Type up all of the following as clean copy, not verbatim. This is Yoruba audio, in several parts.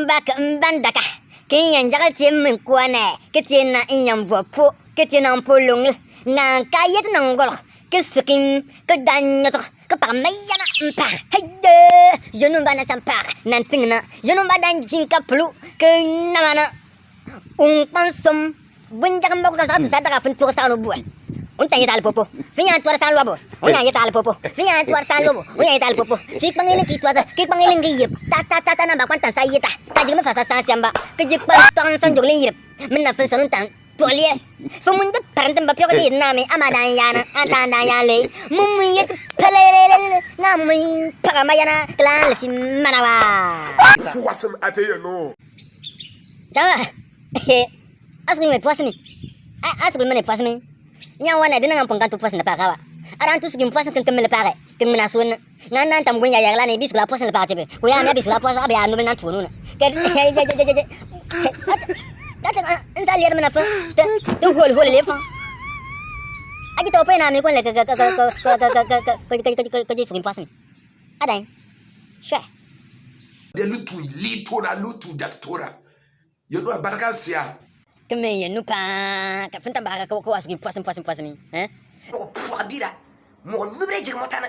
ba ka mbandaka kin yan jagal ti min kwane ke ti na inyam bopo ke ti na polong na kayet nan gol ke sukin ke danyo ke pa mayana mpa hayde yonu ba na sampa nan tingna yonu ba dan jinka plu ke namana pansum bunjak mbok da sa tu sa daga fin tu sa no buan unta yita al popo finya tu sa lobo unya yita al popo finya tu sa lobo unya yita al popo fi pangilin ki tu ki pangilin gi yip ta na ba kwanta sa yita ta jigma fa sa siamba ke jik pan ton san jogli yip minna fin son tan tolie fi mun de parantam ba pyo di na me amadan yana anta dan ya le mun yit pelele na mun para mayana klan le si manawa Wasam ate no. jawa asri me posmi asri me posmi nya wana dina ngam pangkan tu pos na pakawa aran tu sigim pos kan temel pare kan mena sun nan nan tam gunya yagla ne bisula pos na pare ko ya ne bisula pos abi anu nan tunu na ke ta insal yer mena fa tu hol le fa aji to pe na mi ko le ko ji sigim pos ni adai sha De lutu lutu dat tora. You know baraka sia. keme ye nupa ka finta ba ka ko asgi posim mi Mo puabira. Mo nubre jig motana.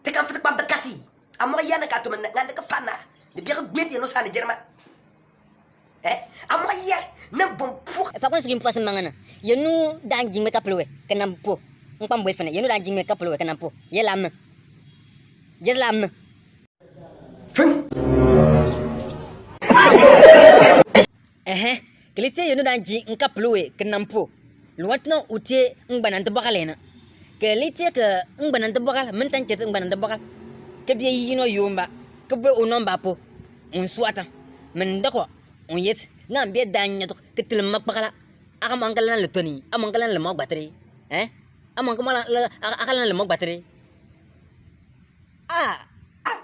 Te kan fitak bamba kasi. Amo yana ka to man ngande ka fana. De bi ka gwenti no sane jerma. Amo ya na bom pu. fa ko asgi posim mangana ye nu dan jingme ka plowe kanam po ngpam boy fene ye nu dan jingme ka plowe kanam po ye lam Fin. kelite ye nu dan jing ka plowe kanam po luwatno utie ngbanan to bakalena kelite ke ngbanan to bakal mentan cete ngbanan to bakal ke bi yino yomba ke be onomba po on suata men dako on yet ngam be danya to ke tilm makbakala aka mangalan le toni amangalan le makbatri amangalan akalan le makbatri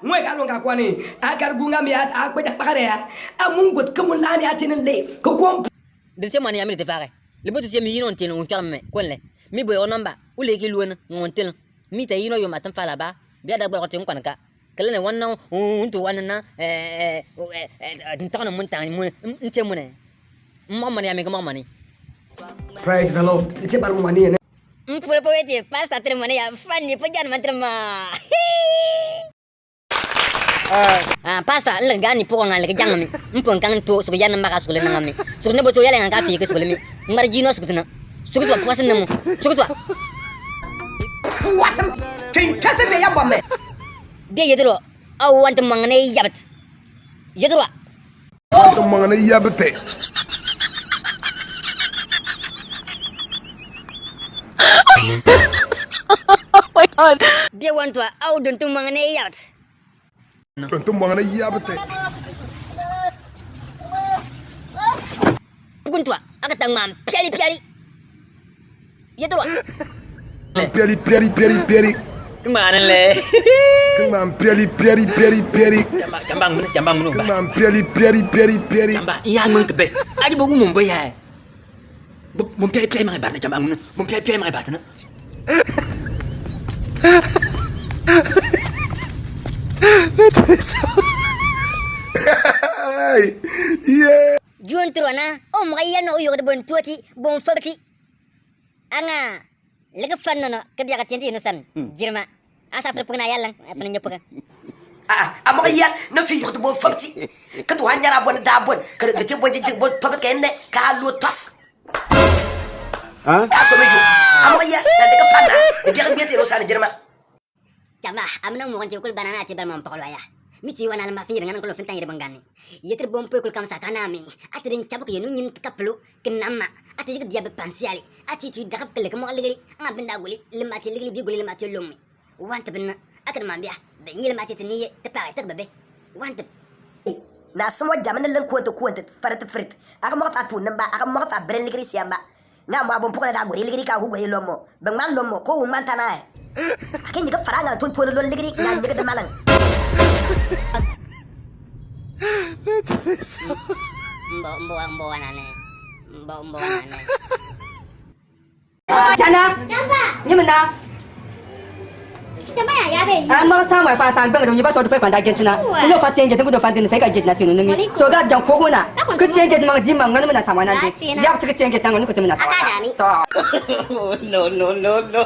Ngoy ka long ka kwani. Agar bunga mi at ak bedak pakare ya. Amungut kemulani atinen le. Ko kom. de te mani amir te fare le botu se mi yino tin on charme konle mi boy onomba ule ki luona ngontel mi ta yino yo matan fala ba biya da boy ko tin kwanka kala ne wannan untu wannan ntana mun tan mun nte mun mamma ni amiga mamma ni Praise the Lord. Ite bal mani ne. mpule po ete pasta tre mani ya fanni po jan mantrama pasta le gani po ngal ke jangami mpon kan to so yan maka so le ngami so ne boto yale ngaka fi ke so le mi ngar jino so tuna so ko posen namo so ko Wasam. Tin kasa te yamba me. be yedro aw want mangane yabat yedro Wat mangana yabte. Oh my god. be want to aw don tum mangane yabat Tuntu mangana yabte. kuntua akatang mam piali yedro Pieri. kemana le Kemam pieri. Jambang munu ba. Kemam pieri. Jambang iya mun kebe. Aji bogu mun boya. Mun piari mai ba na jambang munu. Mun piari mai ba ta na. Yeah. juan trona o maya no yo de bon tuati bon fakti anga lega fanno no ke biya katenti no san jirma asa fra pugna yalla fa nyopuka Amo ya na fi ko bo fakti. Ka to hanyara bon da bon. Ka te bon jig bon pagat ka enne ka lu tas. Ka so me yo. Amo ya na de ka fana. De bi ka bi te no sane jerma. jama amna mo kan kul banana ati bar mam pakol ya miti wana ma fi ngana ko fintan yede bangani yeter bom pe kul kam sa kanami ati den chabuk yenu nyin kaplu kenama ati jig diabe pansiali ati tu dakap kele ko mo ligli nga binda guli limati ligli bi guli limati lummi wanta binna akar ma biya ben yel mati tini te pare te bebe wanta Na so jamana len ko farit aka mo fa tu namba aka mo fa bren ligri siamba nga mo abon pokona da gori ligri ka hu go lomo ben man lomo ko hu man tana akin diga faranga ton ton lo ligri nga diga de malang mbo wanane mbo wanane Jana. Nyamana. 什么呀？呀呗。啊，我上外巴上本个东西把做的快管大件子呢，我发钱就我都反正非个件那就能的，说个讲破货呢，个件件嘛，你忙我那么拿上万难的，要这个件件当我那个怎么拿上万？对。No no no no.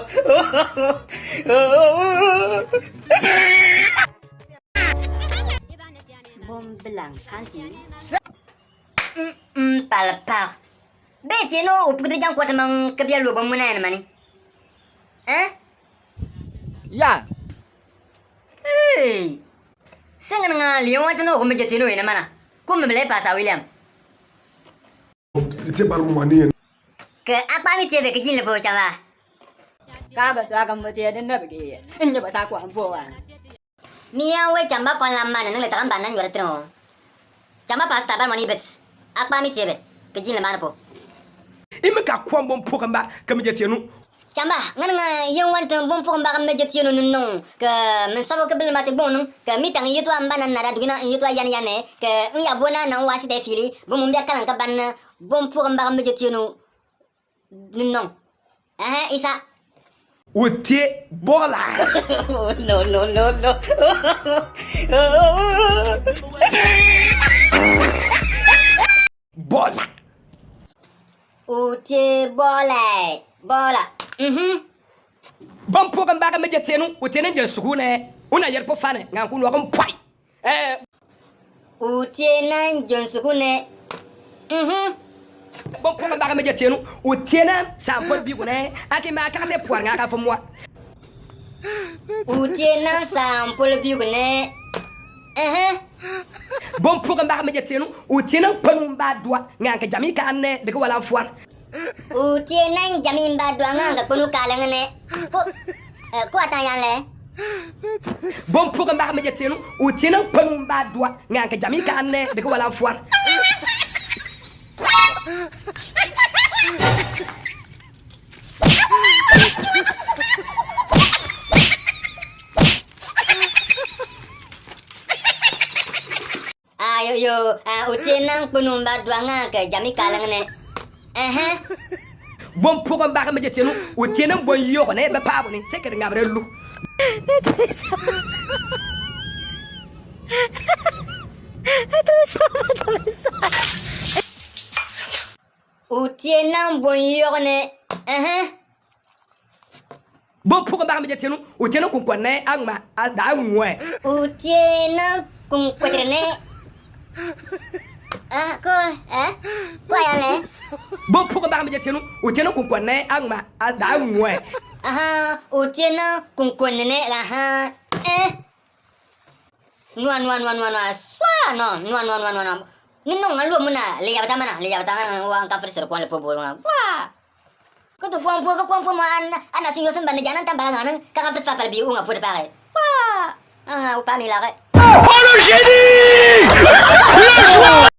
Bom belang kantin. Palapar. Beti no upukri jang kuat mang kebiar lu bomuna na mani. Ya. Hey. Sengan nga liong at no kumeja tino ina mana. Kumemele pasa William. Ite bal money. Ke apa mi tebe ke jin le po chama. Kaga sa kam mati ada na bagi. Nya ba sa ko ang buwan. Mia we chamba pon lamma na le takan banan yora tino. Chamba pasta ban mani bets. Apa mi tebe ke jin le mana po. Ime ka kwa bon pour mba comme je tienu. Chamba ngan nga yung wan tong bom pokon baka meja tino nunong ke men sabo ke bil mate bonung ke mitang yitu ambana nara dugina yitu yan yane ke uya bona na wasi de fili bom mbia kalan ka ban bom pokon baka meja tino nunong. Isa. Otie bola. No no no no. Bola. Utie bola. Bola. Bon pour mba comme je tienu, o tienen je sugune. Una yer po fane ngan ku no kom pai. Utie nan jonsukune. Bon pour mba comme je tienu, o tienen sa por bi gune. Aki ma ka te pour nga ka fo moi. Utie nan sampol biugune. Bon pour mba comme je tienu, o tienen pon mba doa ngan ka jami ka ne de ko wala foar. Utie nan jamin ba duanga ka kunu kalangane. Ko atayan le. Bon pour mba comme je tienu, o tienen pon mba doa ngan ka jami ka ne de ko wala foar. Utie nan kunu ba duanga ka jami kalangane. Bon pour mba comme je tienu, o tienen bon yo ne be pa boni, c'est que ngabre lu. Utie nan bon yorne. Bon pour mba comme je tienu, o tienen ku konne agma da ngwe. Utie nan kun kwetrene. Ko ya le. Bon pour mba comme je tienu, o tienen ku konne agma da ngwe. Utie nan kun kwenene la Nuan. Swa no. Ninong ngalu muna liya batama wa ka frisero kwa le pobo nga. Wah. Ko to kuang fu mo ana sinyo sen bane janan tambang nganan ka ka frisfa pal bi unga pu de pare. Wah. Anga upami la ke. Oh le génie!